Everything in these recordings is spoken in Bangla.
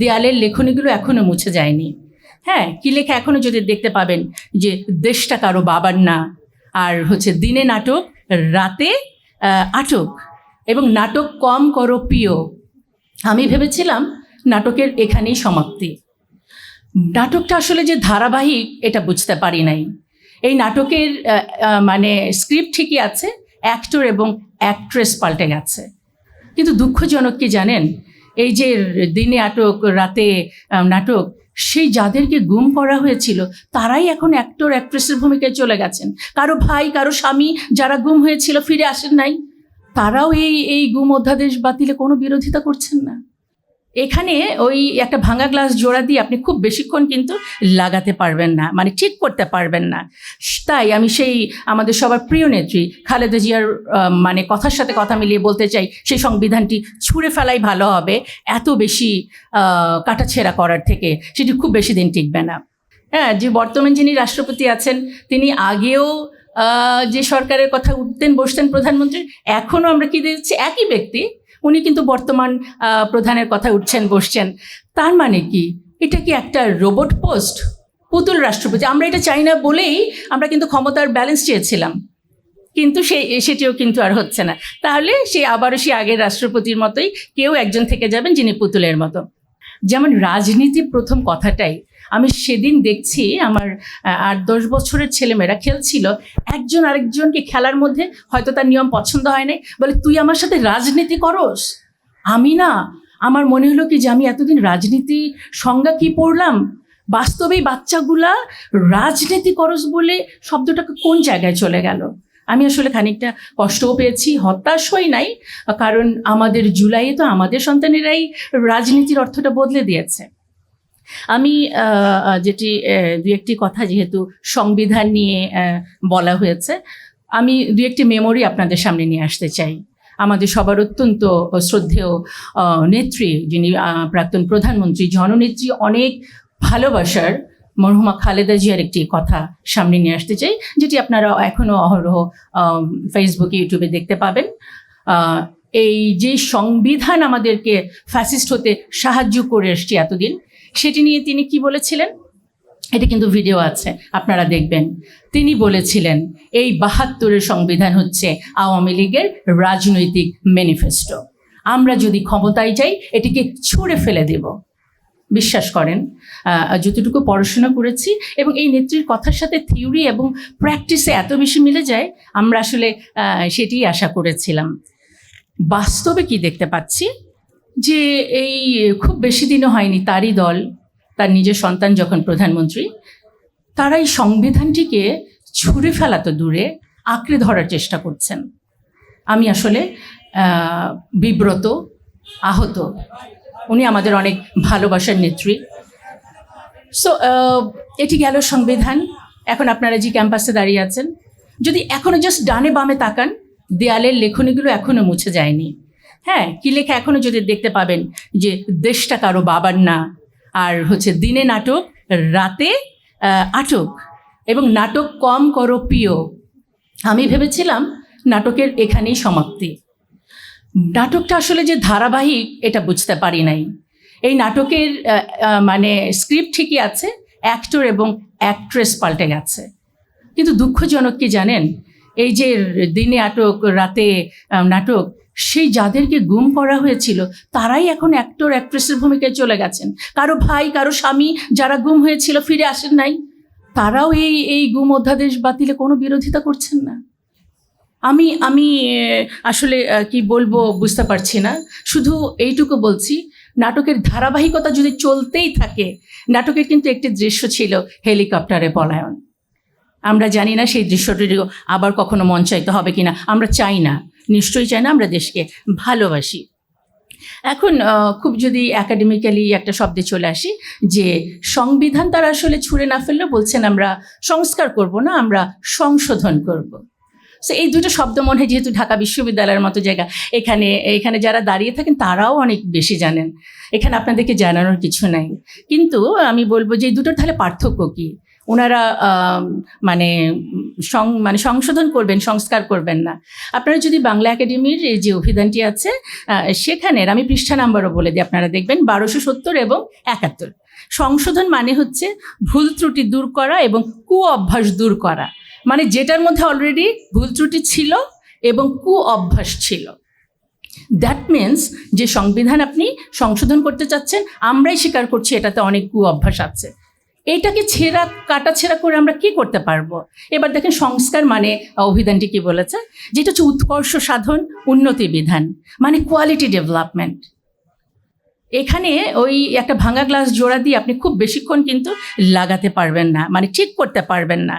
দেয়ালের লেখনীগুলো এখনো মুছে যায়নি। হ্যাঁ, কি লেখা এখনো যদি দেখতে পাবেন যে দেশটা কারো বাবার না, আর হচ্ছে দিনে নাটক, রাতে আটক, এবং নাটক কম করো প্রিয়। আমি ভেবেছিলাম নাটকের এখানেই সমাপ্তি। নাটকটা আসলে যে ধারাবাহিক এটা বুঝতে পারি নাই। এই নাটকের মানে স্ক্রিপ্ট ঠিকই আছে, অ্যাক্টর এবং অ্যাক্ট্রেস পাল্টে গেছে। কিন্তু দুঃখজনক কি জানেন, এই যে দিনে আটক রাতে নাটক, সেই যাদেরকে গুম করা হয়েছিল তারাই এখন অ্যাক্টর অ্যাক্ট্রেসের ভূমিকায় চলে গেছেন। কারো ভাই, কারো স্বামী যারা গুম হয়েছিল ফিরে আসেন নাই, তারাও এই গুম অধ্যাদেশ বাতিলে কোনো বিরোধিতা করছেন না। এখানে ওই একটা ভাঙা গ্লাস জোড়া দিয়ে আপনি খুব বেশিক্ষণ কিন্তু লাগাতে পারবেন না, মানে ঠিক করতে পারবেন না। তাই আমি সেই আমাদের সবার প্রিয় নেত্রী খালেদা জিয়ার মানে কথার সাথে কথা মিলিয়ে বলতে চাই, সেই সংবিধানটি ছুঁড়ে ফেলাই ভালো হবে। এত বেশি কাটাছেঁড়া করার থেকে সেটি খুব বেশি দিন টিকবে না। হ্যাঁ, যে বর্তমান যিনি রাষ্ট্রপতি আছেন তিনি আগেও যে সরকারের কথা উঠতেন বসতেন প্রধানমন্ত্রী, এখনও আমরা কি দেখছি একই ব্যক্তি, উনি কিন্তু বর্তমান প্রধানের কথা উঠছেন বসছেন। তার মানে কি এটা কি একটা রোবট পোস্ট, পুতুল রাষ্ট্রপতি? আমরা এটা চাই না বলেই আমরা কিন্তু ক্ষমতার ব্যালেন্স চেয়েছিলাম, কিন্তু সেটিও কিন্তু আর হচ্ছে না। তাহলে আবারও আগের রাষ্ট্রপতির মতোই কেউ একজন থেকে যাবেন যিনি পুতুলের মতো। যেমন রাজনীতি প্রথম কথাটাই আমি সেদিন দেখছি, আমার 8-10 বছরের ছেলেমেয়েরা খেলছিল, একজন আরেকজনকে খেলার মধ্যে হয়তো তার নিয়ম পছন্দ হয় নাই, বলে তুই আমার সাথে রাজনীতি করস। আমি না, আমার মনে হলো কি যে আমি এতদিন রাজনীতি সংজ্ঞা কি পড়লাম, বাস্তবেই বাচ্চাগুলা রাজনীতি করস বলে শব্দটাকে কোন জায়গায় চলে গেল। আমি আসলে খানিকটা কষ্টও পেয়েছি, হতাশ হই নাই, কারণ আমাদের জুলাইয়ে তো আমাদের সন্তানেরাই রাজনীতির অর্থটা বদলে দিয়েছে। আমি দু একটি কথা যেহেতু সংবিধান নিয়ে বলা হয়েছে, আমি দু একটি মেমোরি আপনাদের সামনে নিয়ে আসতে চাই। আমাদের সবার অত্যন্ত শ্রদ্ধেয় নেত্রী, যিনি প্রাক্তন প্রধানমন্ত্রী, জননেত্রী, অনেক ভালোবাসার মরহুমা খালেদা জিয়ার একটি কথা সামনে নিয়ে আসতে চাই, যেটি আপনারা এখনও অহরহ ফেসবুকে, ইউটিউবে দেখতে পাবেন। এই যে সংবিধান আমাদেরকে ফ্যাসিস্ট হতে সাহায্য করে এসছে এতদিন, সেটি নিয়ে তিনি কি বলেছিলেন, এটা কিন্তু ভিডিও আছে, আপনারা দেখবেন। তিনি বলেছিলেন এই 72-এর সংবিধান হচ্ছে আওয়ামী লীগের রাজনৈতিক ম্যানিফেস্টো। আমরা যদি ক্ষমতায় যাই এটিকে ছুঁড়ে ফেলে দেব। বিশ্বাস করেন, যতটুকু পড়াশোনা করেছি এবং এই নেত্রীর কথার সাথে থিওরি এবং প্র্যাকটিসে এত বেশি মিলে যায়, আমরা আসলে সেটিই আশা করেছিলাম। বাস্তবে কি দেখতে পাচ্ছি যে এই খুব বেশি দিনও হয়নি তারই দল, তার নিজের সন্তান যখন প্রধানমন্ত্রী, তারা এই সংবিধানটিকে ছুঁড়ে ফেলা তো দূরে আঁকড়ে ধরার চেষ্টা করছেন। আমি আসলে বিব্রত, আহত। উনি আমাদের অনেক ভালোবাসার নেত্রী। সো এটি গেল সংবিধান। এখন আপনারা যে ক্যাম্পাসে দাঁড়িয়ে আছেন, যদি এখনও জাস্ট ডানে বামে তাকান, দেয়ালের লেখনীগুলো এখনও মুছে যায়নি। হ্যাঁ, কি লেখা এখনো যদি দেখতে পাবেন যে দেশটা কারো বাবার না, আর হচ্ছে দিনে নাটক, রাতে আটক, এবং নাটক কম করো প্রিয়। আমি ভেবেছিলাম নাটকের এখানেই সমাপ্তি। নাটকটা আসলে যে ধারাবাহিক এটা বুঝতে পারি নাই। এই নাটকের মানে স্ক্রিপ্ট ঠিকই আছে, অ্যাক্টর এবং অ্যাক্ট্রেস পাল্টে গেছে। কিন্তু দুঃখজনক কি জানেন, এই যে দিনে আটক রাতে নাটক, সেই যাদেরকে গুম করা হয়েছিল তারাই এখন অ্যাক্টর অ্যাক্ট্রেসের ভূমিকায় চলে গেছেন। কারো ভাই, কারো স্বামী যারা গুম হয়েছিল ফিরে আসেন নাই, তারাও এই গুম অধ্যাদেশ বাতিলে কোনো বিরোধিতা করছেন না। আমি আসলে কি বলবো বুঝতে পারছি না। শুধু এইটুকু বলছি, নাটকের ধারাবাহিকতা যদি চলতেই থাকে, নাটকের কিন্তু একটি দৃশ্য ছিল হেলিকপ্টারে পলায়ন। আমরা জানি না সেই দৃশ্যটিও আবার কখনো মঞ্চায়িত হবে কিনা, আমরা চাই না, নিশ্চয়ই চাই না, আমরা দেশকে ভালোবাসি। এখন খুব যদি একাডেমিক্যালি একটা শব্দে চলে আসি, যে সংবিধান তারা আসলে ছুঁড়ে না ফেললেও বলছেন আমরা সংস্কার করব না, আমরা সংশোধন করব। সো এই দুটো শব্দ মনে হয়, যেহেতু ঢাকা বিশ্ববিদ্যালয়ের মতো জায়গা, এখানে যারা দাঁড়িয়ে থাকেন তারাও অনেক বেশি জানেন, এখানে আপনাদেরকে জানানোর কিছু নাই। কিন্তু আমি বলবো যে এই দুটোর তাহলে পার্থক্য কী? ওনারা মানে মানে সংশোধন করবেন, সংস্কার করবেন না। আপনারা যদি বাংলা একাডেমির এই যে অভিধানটি আছে সেখানের আমি পৃষ্ঠা নাম্বারও বলে দিই, আপনারা দেখবেন 1270 এবং 71। সংশোধন মানে হচ্ছে ভুল ত্রুটি দূর করা এবং কু অভ্যাস দূর করা, মানে যেটার মধ্যে অলরেডি ভুল ত্রুটি ছিল এবং কু অভ্যাস ছিল। দ্যাট মিনস যে সংবিধান আপনি সংশোধন করতে চাচ্ছেন, আমরাই স্বীকার করছি এটাতে অনেক কু অভ্যাস আছে। এইটাকে কাটাছেঁড়া করে আমরা কি করতে পারবো? এবার দেখেন সংস্কার মানে অভিধানটি কি বলেছে, যেটা হচ্ছে উৎকর্ষ সাধন উন্নতি বিধান, মানে কোয়ালিটি ডেভেলপমেন্ট। এখানে ওই একটা ভাঙা গ্লাস জোড়া দিয়ে আপনি খুব বেশিক্ষণ কিন্তু লাগাতে পারবেন না, মানে ঠিক করতে পারবেন না।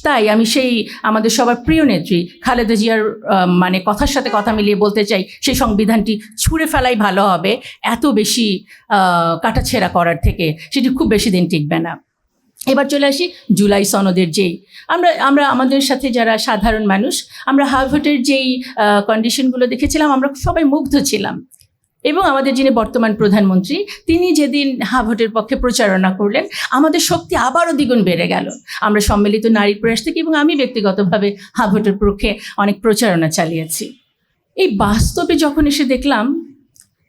তাই আমি সেই আমাদের সবার প্রিয় নেত্রী খালেদা জিয়ার মানে কথার সাথে কথা মিলিয়ে বলতে চাই, সেই সংবিধানটি ছুঁড়ে ফেলাই ভালো হবে, এত বেশি কাটাছেঁড়া করার থেকে সেটি খুব বেশি দিন টিকবে না। এবার চলে আসি জুলাই সনদের যেই আমরা আমাদের সাথে যারা সাধারণ মানুষ, আমরা হার্ভার্ডের যেই কন্ডিশনগুলো দেখেছিলাম, আমরা সবাই মুগ্ধ ছিলাম। এবং আমাদের যিনি বর্তমান প্রধানমন্ত্রী, তিনি যেদিন হার্ভার্ডের পক্ষে প্রচারণা করলেন, আমাদের শক্তি আবারও দ্বিগুণ বেড়ে গেল। আমরা সম্মিলিত নারী প্রয়াস থেকে এবং আমি ব্যক্তিগতভাবে হার্ভার্ডের পক্ষে অনেক প্রচারণা চালিয়েছি। এই বাস্তবে যখন এসে দেখলাম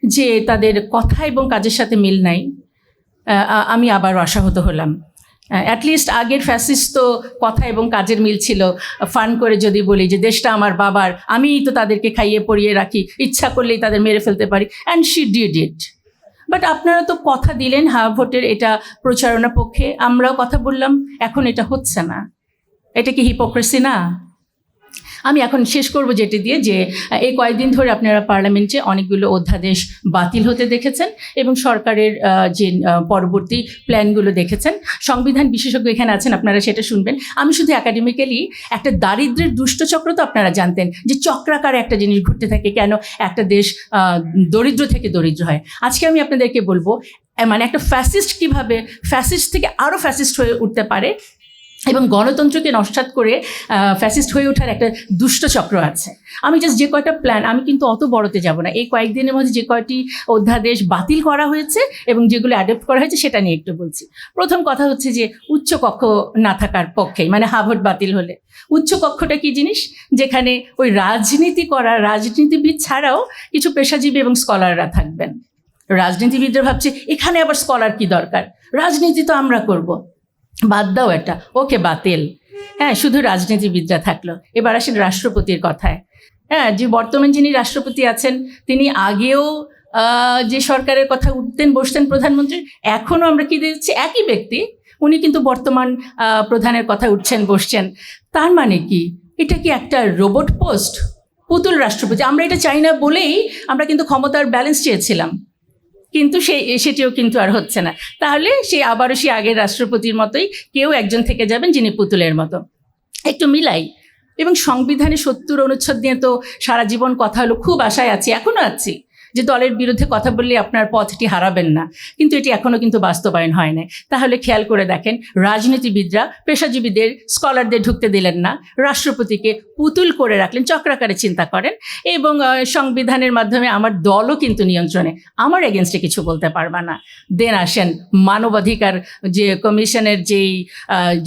যে তাদের কথা এবং কাজের সাথে মিল নাই, আমি আবারও আশাহত হলাম। অ্যাটলিস্ট আগের ফ্যাসিস্ট তো কথা এবং কাজের মিল ছিল, ফান করে যদি বলি যে দেশটা আমার বাবার, আমিই তো তাদেরকে খাইয়ে পরিয়ে রাখি, ইচ্ছা করলেই তাদের মেরে ফেলতে পারি, and she did it. But আপনারা তো কথা দিলেন হার্ভার্ডের এটা প্রচারণার পক্ষে, আমরাও কথা বললাম, এখন এটা হচ্ছে না। এটা কি হিপোক্রেসি না? আমি এখন শেষ করব যেটি দিয়ে, যে এই কয়েকদিন ধরে আপনারা পার্লামেন্টে অনেকগুলো অধ্যাদেশ বাতিল হতে দেখেছেন এবং সরকারের যে পরবর্তী প্ল্যানগুলো দেখেছেন। সংবিধান বিশেষজ্ঞ এখানে আছেন, আপনারা সেটা শুনবেন। আমি শুধু একাডেমিক্যালি একটা দারিদ্র্যের দুষ্টচক্র তো আপনারা জানতেন, যে চক্রাকারে একটা জিনিস ঘুরতে থাকে, কেন একটা দেশ দরিদ্র থেকে দরিদ্র হয়। আজকে আমি আপনাদেরকে বলবো মানে একটা ফ্যাসিস্ট কীভাবে ফ্যাসিস্ট থেকে আরও ফ্যাসিস্ট হয়ে উঠতে পারে, এবং গণতন্ত্রকে নস্যাৎ করে ফ্যাসিস্ট হয়ে ওঠার একটা দুষ্ট চক্র আছে। আমি জাস্ট যে কয়টা প্ল্যান, আমি কিন্তু অত বড়তে যাব না, এই কয়েকদিনের মধ্যে যে কয়টি অধ্যাদেশ বাতিল করা হয়েছে এবং যেগুলো অ্যাডপ্ট করা হয়েছে সেটা নিয়ে একটু বলছি। প্রথম কথা হচ্ছে যে উচ্চকক্ষ না থাকার পক্ষেই, মানে হার্ভার্ড বাতিল হলে উচ্চকক্ষটা কি জিনিস, যেখানে ওই রাজনীতি করা রাজনীতিবিদ ছাড়াও কিছু পেশাজীবী এবং স্কলাররা থাকবেন। রাজনীতিবিদরা ভাবছে এখানে আবার স্কলার কি দরকার, রাজনীতি তো আমরা করব, বাদ দাও এটা, ওকে বাতিল। হ্যাঁ, শুধু রাজনীতিবিদরা থাকলো। এবার আসেন রাষ্ট্রপতির কথায়। হ্যাঁ, যে বর্তমান যিনি রাষ্ট্রপতি আছেন, তিনি আগেও যে সরকারের কথা উঠতেন বসতেন প্রধানমন্ত্রীর, এখনও আমরা কি দেখছি একই ব্যক্তি, উনি কিন্তু বর্তমান প্রধানের কথা উঠছেন বসছেন। তার মানে কি, এটা কি একটা রোবট পোস্ট, পুতুল রাষ্ট্রপতি? আমরা এটা চাই না বলেই আমরা কিন্তু ক্ষমতার ব্যালেন্স চেয়েছিলাম, কিন্তু সেটিও কিন্তু আর হচ্ছে না। তাহলে আবারও আগের রাষ্ট্রপতির মতোই কেউ একজন থেকে যাবেন যিনি পুতুলের মতো। একটু মিলাই। এবং সংবিধানে 70 অনুচ্ছেদ নিয়ে তো সারা জীবন কথা হলো, খুব আশায় আছি, এখনও আছি যে দলের বিরুদ্ধে কথা বললে আপনার পথটি হারাবেন না, কিন্তু এটি এখনও কিন্তু বাস্তবায়ন হয় না। তাহলে খেয়াল করে দেখেন, রাজনীতিবিদরা পেশাজীবীদের স্কলারদের ঢুকতে দিলেন না, রাষ্ট্রপতিকে পুতুল করে রাখলেন, চক্রাকারে চিন্তা করেন। এবং সংবিধানের মাধ্যমে আমার দলও কিন্তু নিয়ন্ত্রণে, আমার এগেনস্টে কিছু বলতে পারবা না। দেন আসেন মানবাধিকার যে কমিশনের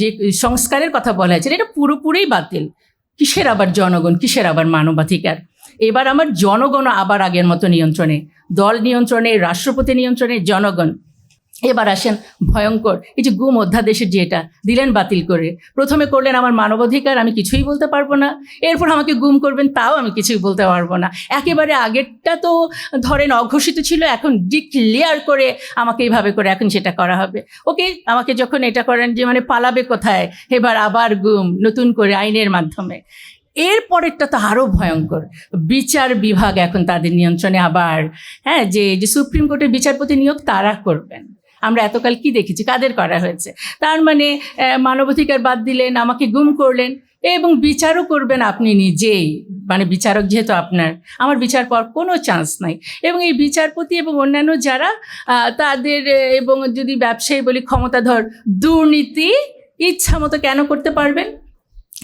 যে সংস্কারের কথা বলা হয়েছে, এটা পুরোপুরিই বাতিল। কিসের আবার জনগণ, কিসের আবার মানবাধিকার? এবার আমার জনগণ আবার আগের মতো নিয়ন্ত্রণে, দল নিয়ন্ত্রণে, রাষ্ট্রপতি নিয়ন্ত্রণে, জনগণ। এবার আসেন ভয়ঙ্কর এই যে গুম অধ্যাদেশের, যেটা দিলেন বাতিল করে। প্রথমে করলেন আমার মানবাধিকার, আমি কিছুই বলতে পারবো না, এরপর আমাকে গুম করবেন, তাও আমি কিছুই বলতে পারবো না। একেবারে আগেরটা তো ধরেন অঘোষিত ছিল, এখন ডিক্লেয়ার করে আমাকে এইভাবে করে এখন সেটা করা হবে। ওকে, আমাকে যখন এটা করেন যে মানে পালাবে কোথায়, এবার আবার গুম নতুন করে আইনের মাধ্যমে। এরপরেরটা তো আরও ভয়ঙ্কর, বিচার বিভাগ এখন তাদের নিয়ন্ত্রণে আবার। হ্যাঁ, যে সুপ্রিম কোর্টের বিচারপতি নিয়োগ তারা করবেন। আমরা এতকাল কি দেখেছি, কাদের করা হয়েছে? তার মানে মানবাধিকার বাদ দিলেন, আমাকে গুম করলেন, এবং বিচারও করবেন আপনি নিজেই, মানে বিচারক যেহেতু আপনার, আমার বিচার পাওয়ার কোনো চান্স নাই। এবং এই বিচারপতি এবং অন্যান্য যারা তাদের, এবং যদি ব্যবসায়ী বলি ক্ষমতাধর, দুর্নীতি ইচ্ছা মতো কেন করতে পারবেন?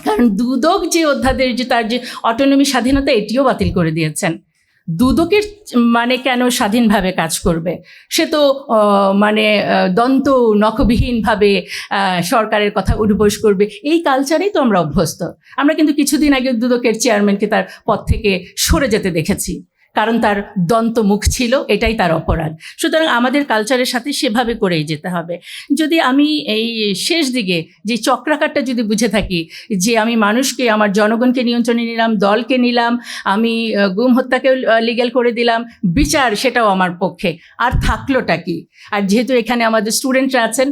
কারণ দুদক যে অধ্যাদেশ, যে তার যে অটোনমি স্বাধীনতা, এটিও বাতিল করে দিয়েছেন। দুদকের মানে কেন স্বাধীনভাবে কাজ করবে? সে তো মানে দন্ত নখবিহীনভাবে সরকারের কথা উঠবোস করবে। এই কালচারেই তো আমরা অভ্যস্ত। আমরা কিন্তু কিছুদিন আগে দুদকের চেয়ারম্যানকে তার পদ থেকে সরে যেতে দেখেছি, কারণ তার দন্ত মুখ ছিল, এটাই তার অপরাধ। সুতরাং আমাদের কালচারের সাথে সেভাবে করেই যেতে হবে। যদি আমি এই শেষ দিকে যে চক্রাকারটা যদি বুঝে থাকি, যে আমি মানুষকে, আমার জনগণকে নিয়ন্ত্রণে নিলাম, দলকে নিলাম, আমি গুম হত্যাকেও লিগ্যাল করে দিলাম, বিচার সেটাও আমার পক্ষে, আর থাকলোটা কি? আর যেহেতু এখানে আমাদের স্টুডেন্টরা আছেন,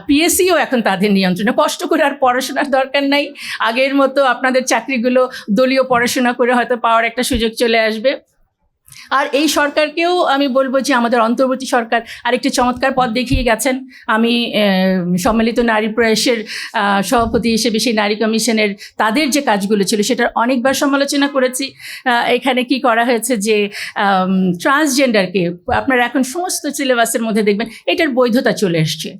পিএসসিও এখন তাদের নিয়ন্ত্রণে, কষ্ট করে আর পড়াশোনার দরকার নাই। আগের মতো আপনাদের চাকরিগুলো দলীয় পড়াশোনা করে হয়তো পাওয়ার একটা সুযোগ চলে আসবে। আর এই সরকারকেও আমি বলবো যে আমাদের অন্তর্বর্তী সরকার আরেকটি চমৎকার পথ দেখিয়ে গেছেন। আমি সম্মিলিত নারী প্রয়াসের সভাপতি হিসেবে সেই নারী কমিশনের তাদের যে কাজগুলো ছিল সেটার অনেকবার সমালোচনা করেছি। এখানে কি করা হয়েছে যে ট্রান্সজেন্ডারকে আপনারা এখন সমস্ত সিলেবাসের মধ্যে দেখবেন এটার বৈধতা চলে এসছে।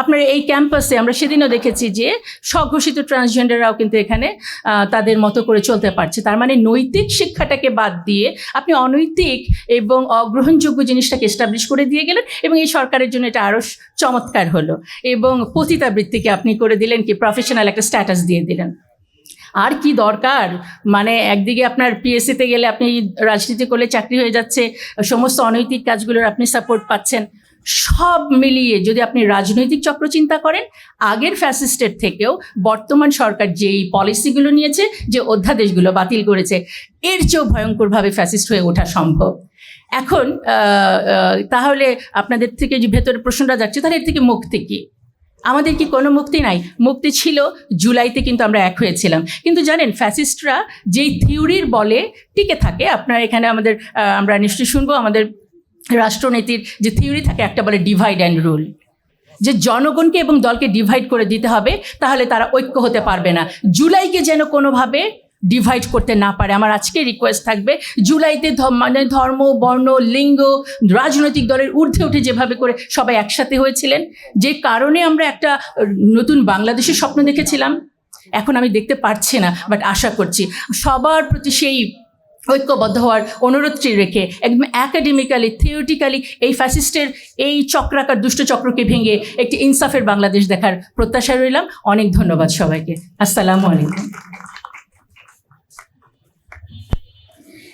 আপনার এই ক্যাম্পাসে আমরা সেদিনও দেখেছি যে স্বঘোষিত ট্রান্সজেন্ডাররাও কিন্তু এখানে তাদের মতো করে চলতে পারছে। তার মানে নৈতিক শিক্ষাটাকে বাদ দিয়ে আপনি অনৈতিক এবং অগ্রহণযোগ্য জিনিসটাকে এস্টাবলিশ করে দিয়ে গেলেন, এবং এই সরকারের জন্য এটা আরও চমৎকার হলো। এবং পতিতাবৃত্তিকে আপনি করে দিলেন কি প্রফেশনাল একটা স্ট্যাটাস দিয়ে দিলেন। আর কি দরকার? মানে একদিকে আপনার পিএসসিতে গেলে আপনি রাজনীতি করলে চাকরি হয়ে যাচ্ছে, সমস্ত অনৈতিক কাজগুলোর আপনি সাপোর্ট পাচ্ছেন। সব মিলিয়ে যদি আপনি রাজনৈতিক চক্র চিন্তা করেন, আগের ফ্যাসিস্টের থেকেও বর্তমান সরকার যেই পলিসিগুলো নিয়েছে, যে অধ্যাদেশগুলো বাতিল করেছে, এর চেয়েও ভয়ঙ্করভাবে ফ্যাসিস্ট হয়ে ওঠা সম্ভব। এখন তাহলে আপনাদের থেকে যে ভেতরে প্রশ্নটা যাচ্ছে, তাহলে এর থেকে মুক্তি কি? আমাদের কি কোনো মুক্তি নাই? মুক্তি ছিল, জুলাইতে কিন্তু আমরা এক হয়েছিলাম। কিন্তু জানেন, ফ্যাসিস্টরা যেই থিওরির বলে টিকে থাকে, আপনার এখানে আমাদের আমরা নিশ্চয়ই শুনবো, আমাদের রাষ্ট্রনীতির যে থিওরি থাকে, একটা বলে ডিভাইড অ্যান্ড রুল, যে জনগণকে এবং দলকে ডিভাইড করে দিতে হবে, তাহলে তারা ঐক্য হতে পারবে না। জুলাইকে যেন কোনোভাবে ডিভাইড করতে না পারে। আমার আজকে রিকোয়েস্ট থাকবে, জুলাইতে মানে ধর্ম, বর্ণ, লিঙ্গ, রাজনৈতিক দলের ঊর্ধ্বে উঠে যেভাবে করে সবাই একসাথে হয়েছিলেন, যে কারণে আমরা একটা নতুন বাংলাদেশের স্বপ্ন দেখেছিলাম, এখন আমি দেখতে পারছি না, বাট আশা করছি সবার প্রতি সেই ঐক্যবদ্ধ হওয়ার অনুরোধটি রেখে একদম অ্যাকাডেমিক্যালি, থিওরিটিক্যালি এই ফ্যাসিস্টের এই চক্রাকার দুষ্ট চক্রকে ভেঙে একটি ইনসাফের বাংলাদেশ দেখার প্রত্যাশা রইলাম। অনেক ধন্যবাদ সবাইকে। আসসালামু আলাইকুম।